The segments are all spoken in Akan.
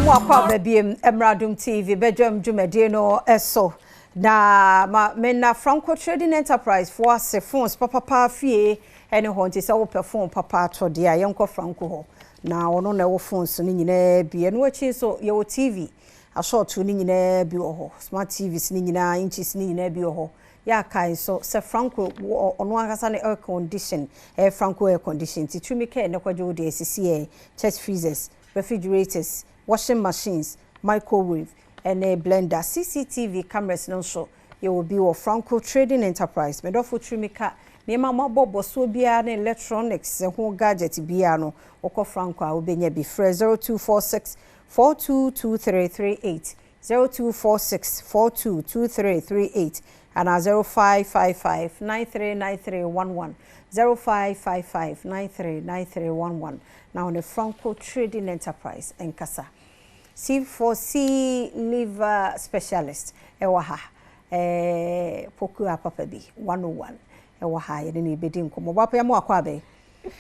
Kwa baby Adom TV Badwam Jumede no eso na na Franco Trading Enterprise for se phones papa fie ene ho nti se wo perform papa to de a yenko Franco ho na ono na wo phones ni nyina bi eno achi so ye wo TV a short ni nyina bi ho smart TVs ni nyina inches ni nyina bi ho ya kai so se Franco ono akasa na air condition Franco air condition ti tumi ke ne kwajo de sisi chest freezers refrigerators washing machines, microwave, and a blender. CCTV cameras no show. You will be a Franco Trading Enterprise. Medofo Trimika, Nema Mobo so biane electronics, and who gadget biano, Oko Franco, I will be 0246 422338, 0246 422338, and 0555 939311, 0555 939311. Now on the Franco Trading Enterprise and Casa. C4C liver specialist. Ewaha. Pokua Papa B 101. Ewaha yeni bedim komo. Wapo ya mwa kwabe.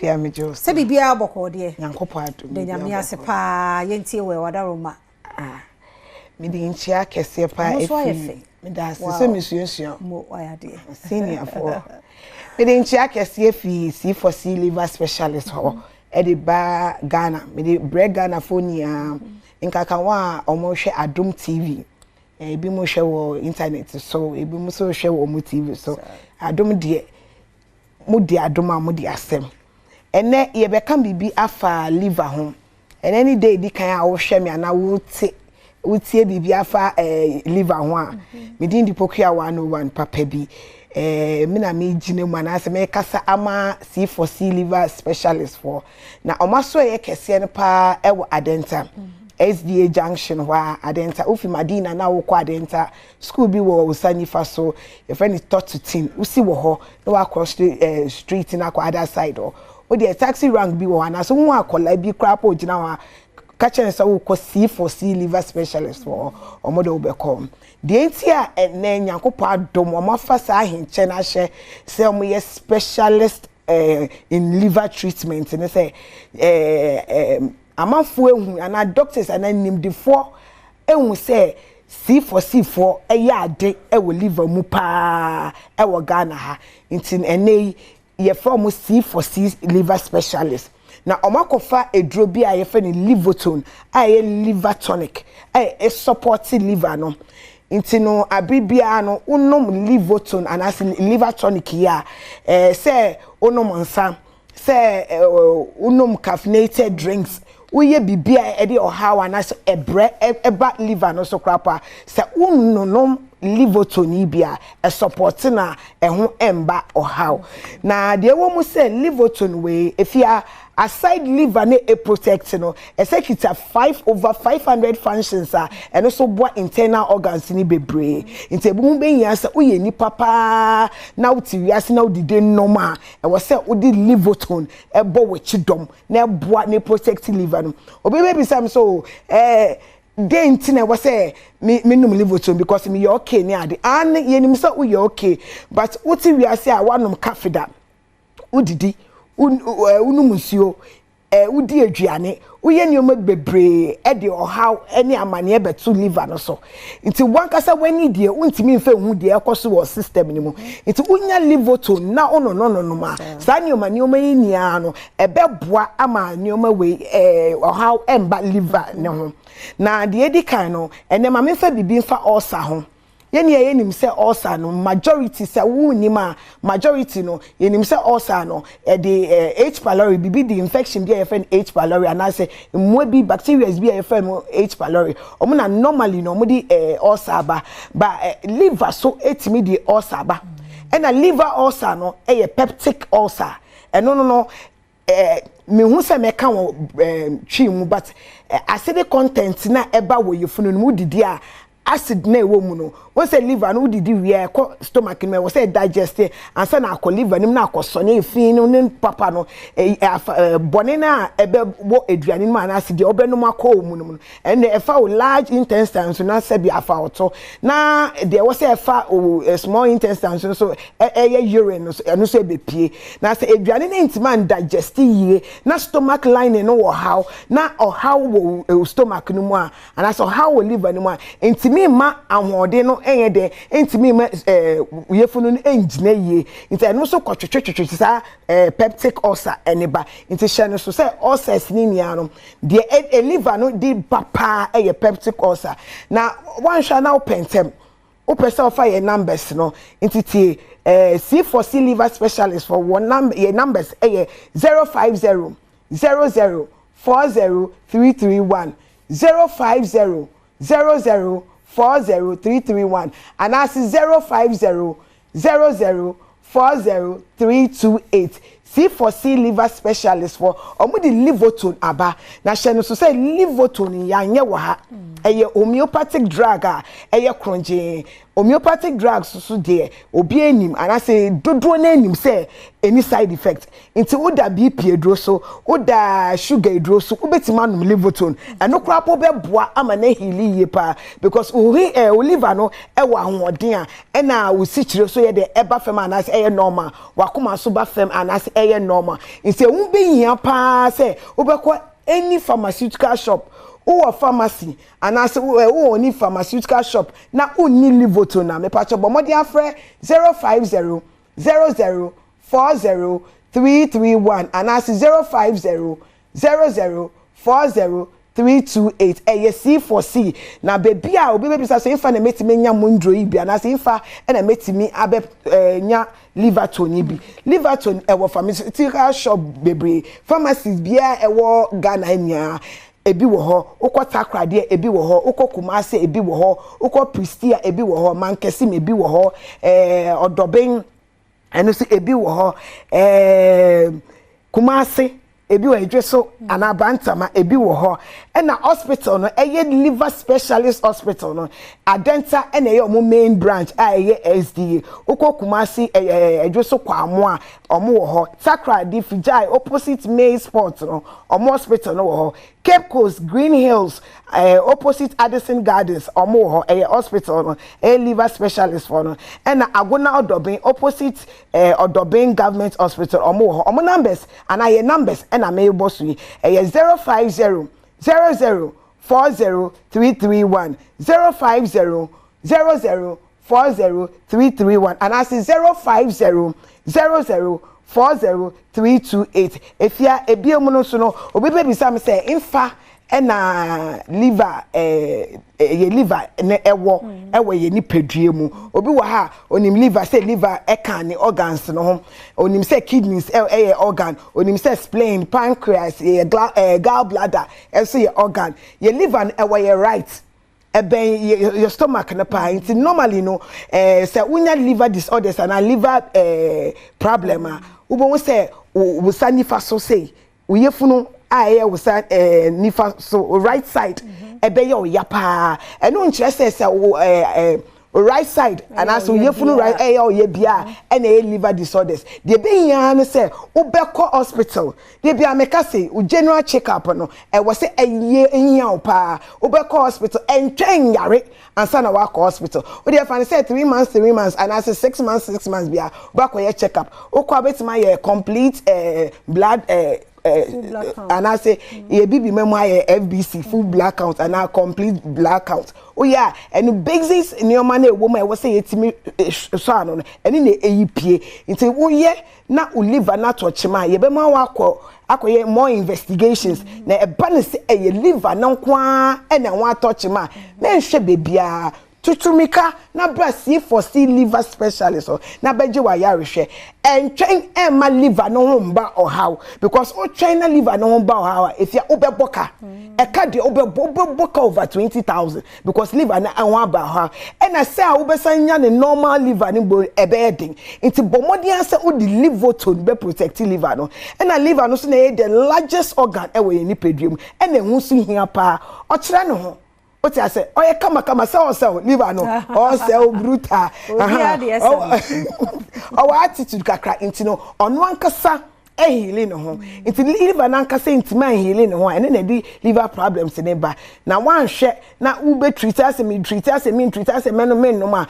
Fia mi jo. Sebi biya boko die. Nyankopo adu. De nyamia se pa yenti we wadaroma. Mi di nchia kese pa efi. Mi da se mi suyo. Mo wayade. Senior for. Mi di nchia kese efi C4C liver specialist ho. Edi ba Ghana, me di bread Ghana phone ya nkaka wa omo hwe Adom TV. Ebi mo hwe wo internet so ebi mo so hwe wo mo TV so Adom de mo di Adom a mo di asem. Ene ye be kan bibi afa liver ho. Ene any day di kan a wo hwe me ana wo tie bibi afa liver ho a me di Pokua 101 papa bi mina me gine mu na se me kasa ama C4C liver specialist for na omaso ye kese ne pa e wo Adenta SDA junction wa Adenta ofi Madina na wo kwa Adenta school bi wo Usanifa so your friend is taught to teen usi wo ho no wa cross the street na kwa other side o the taxi rank bi wo na so wo akola bi crap o gina wa kachen sa wo ko C4C liver specialist for omodo be come the entia ene nyankopo Adom omafa sa ahinche na hye say omo ye specialist in liver treatment and say amanfo ehu ana doctors ana nimdefo ehu say C4C for ade wo liver mu pa wo Ghana ha ntin ene ye from C4C liver specialist na omakofa edro bi a ye fe ni Livotone a ye liver tonic e support liver no nti no abibia no unom Livotone and as liver tonic ya say unom nsa say unom caffeinated drinks uye bibia e de ohawa na so ebre eba liver no so krapa say unonom Livotone bia e support na ho emba ohaw na de wo mu say Livotone we efia aside liver ne a protect no executive 5/500 functions and also boa internal organs ni bebre nti ebu be yan say uye ni papa na uti wiase na udide normal e wo say udi Livotone e bo wechidom na boa ne protect liver no obi be sam so den tina was say me num Livotone because me okay ni ade an yenim say uye okay but uti wiase a wanom kafida udidi unumunsio udi aduane uye nioma bebre e de ohaw ene amane betu liver no so nti wankasa wani de untimi mfa hu de ekoso wo system ni mu nti unya Livotone na ono no ma sa nioma yinia no ebeboa ama nioma we ohaw emba liver ne ho na de edi kan no ene ma mfa bibi mfa ulcer ho yeni yenim say ulcer no majority say wunima majority no yenim say ulcer no H pylori bibi the infection bi afen H pylori and I say mwe bi bacteria bi afen H pylori omo na normally no mo di ulcer ba liver so etimi di ulcer ba and a liver ulcer no peptic ulcer no me hu say me kan wo twi mu but acidic content na eba wo yefunu mu didi a acid na ewo mu no won say liver no didi we ko stomach no we say digest and say na akọ liver nim na akọ so na efin no ne papa no bone na ebe wo aduane mu ana acid obe no akọ mu no and e fa large intestines na say bi afa oto na de we say e fa small intestines so urine no so be pie na say aduane na intiman digest yie na stomach lining no wo how na how wo stomach no mu and so how wo liver no mu intimi ma ahode no enye de intimi ma yefunu no engine yie nti eno so kwotwetwetwe sa peptic ulcer eneba nti hye no so say ulcers ni nia no de liver no di papa peptic ulcer na one sha na opentem opesa ofa your numbers no nti tie C4C liver specialist for one number your numbers 050 00 40 331 050 00 40 331 and as 050 00 40 328 C4C liver specialist for omudi livotone aba na hye no so say livotone yanye wo ha homeopathic drug kronje homeopathic drugs so there obi enim and I say dodo na enim say any side effect into oda BP edro so oda sugar edro so obetima no livotone eno krapo be boa ama na healing ye pa because liver no wa ahoden a na wo sichire so ye de eba fem and I say normal wakoma so ba fem and I say normal inse wo be hia pa say obekọ any pharmaceutical shop or pharmacy and as any pharmaceutical shop na uni livotone na me pacho bo modi afre 050 00 40 331 and as 050 00 40 328 C4C na baby a obi be say ifa na metimi nya mondro ibi na say ifa na metimi abe nya livertone bi livertone wo pharmaceutical shop bebre pharmacies bia wo Ghana nya ebi wo ho ukota krade ebi wo ho ukokumase ebi wo ho uko pristia ebi wo ho mankesi ebi wo ho odoben eno se ebi wo ho kumase ebi wo edweso anabantama ebi wo ho na hospital no liver specialist hospital no adenta na omo main branch SDA ukokumase edweso kwamo a omo wo ho sakrade fijai opposite main sport no omo hospital no wo ho Cape Coast Green Hills opposite Addison Gardens omo ho hospital no liver specialist for no na Agona Odobin opposite Odobin government hospital omo ho omo numbers and aye numbers na me boss we 050 00 40 331 050 00 40 331 and I say 050 00 40 328 if ya ebiomu no so no obi be sam say infa na liver ye liver na ewo ye ni pedue mu obi wa ha onim liver say liver can ni organs no ho onim say kidneys organ onim say spleen pancreas gallbladder so ye organ ye liver ewo ye right your stomach na pa it's normally no say unya liver disorders and a liver problem ubo say wusa nifa so say uyefunu wusa nifa so right side ebe ye oyapa eno nkyere say right side and as uyefunu right ye bia na liver disorders de be yan no say ubekọ hospital de bia meka say general check up no we say eyan pa ubekọ hospital entwen yare ansa na wa hospital we dey find say 3 months and as 6 months bia ubekọ ye check up ukọ betima ye complete blood and I say ye bibi memo FBC full black count and a complete black count oh yeah and basis in your money woman was say yetimi so ano and in AEPA nti wo ye na liver na touch ma ye be ma wa akoye more investigations na e ba ne say e liver na kwa e na wa touch ma na nhwe bebia tutumika na bra C4C liver specialist na beje wa yarehwe entwen ma liver no ho mba ohaw because o China liver no ho mba ohaw if ya obeboka e ka de obeboka over 20,000 because liver na anwa ba ohaw e na say a obesanya ne normal liver ni bo ebedin nti bomodian say o di livotone be protect liver no e na liver no so na the largest organ e we ni pedwem e na hu so hia pa o kire ne ho Oti ase oye kama say liver no or say brutal our attitude kakra inti no ono ankasa healing no inti liver nankasa inti man healing no ene na di liver problems ne ba na wan hwe na ube treat as me men no ma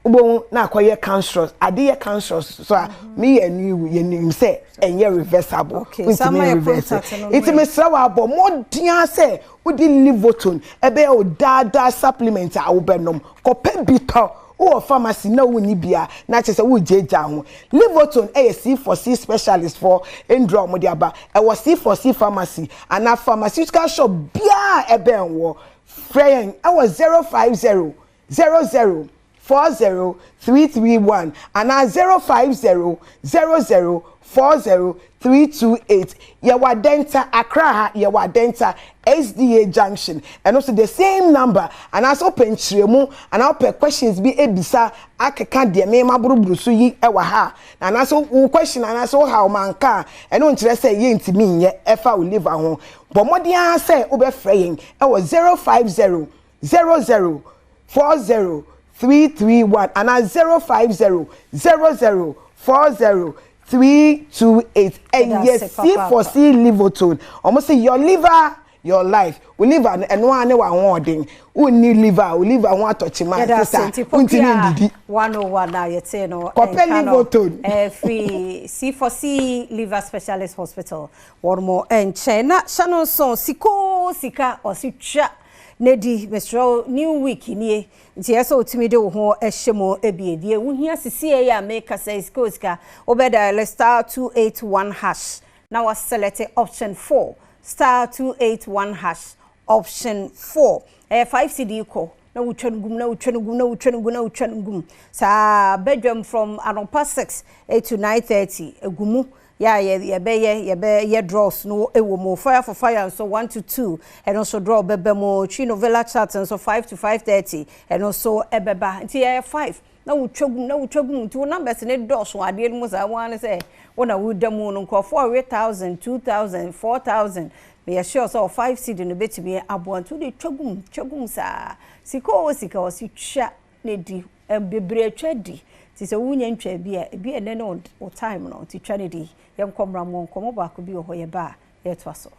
ubon na akoye cancerous ade cancerous so me you say enye reversible it me sawa abo modern say udi livoton ebe o dada supplement a wo benom kope bito o pharmacy na wo ni bia na chese wo jeja ho livoton C4C specialist for endro mo dia ba e wo C4C pharmacy and a pharmaceutical shop bia ebe enwo frame I was 050 00 40331 and 050 40328. Yewa Denta Accra, Yewa Denta SDA Junction, and also the same number. And as open Chiremu, and I'll pay questions be ebisa akeka de me maburu so yi ewa ha. And also question and also how manka and on say ye ntimi ye efa will live home. But more dia say obe fraying I was 050 00 40331 and 050 00 40328. And yes, C4C Livoton. Almost say your liver, your life. We live and one warning. We need liver, we live and want to touch my sister. 101 now you say no. Free C4C liver specialist hospital. One more and China. Shannon son sika or sicha. Nedi Mr. New Week ni nti yeso otimi de wo ho ehyemo ebiedie wo hia sisi ya make say skoska obeda *281#. Now select option 4 *281# option 4 5 CD ko na utwenugum sa Badwam from Anopa 6 to 9:30 egumu ya ye draws no ewo mo fire for fire so 1 to 2 and also draw bebemo Chino Villa chat and so 5 to 5:30 and also ebeba nti ye 5 na utwagum nti numbers ne draws so ade mu za wan say wona wudamu no nko 4,000 2,000 4,000 me sure so 5 seed no betimi abo nti de twagum sa sika o si twa ne di bebre twadi ti se wunya ntwa bi ene no time no ti twa ne di yem komra mo nkomo ba ko bi ho ye ba ye to aso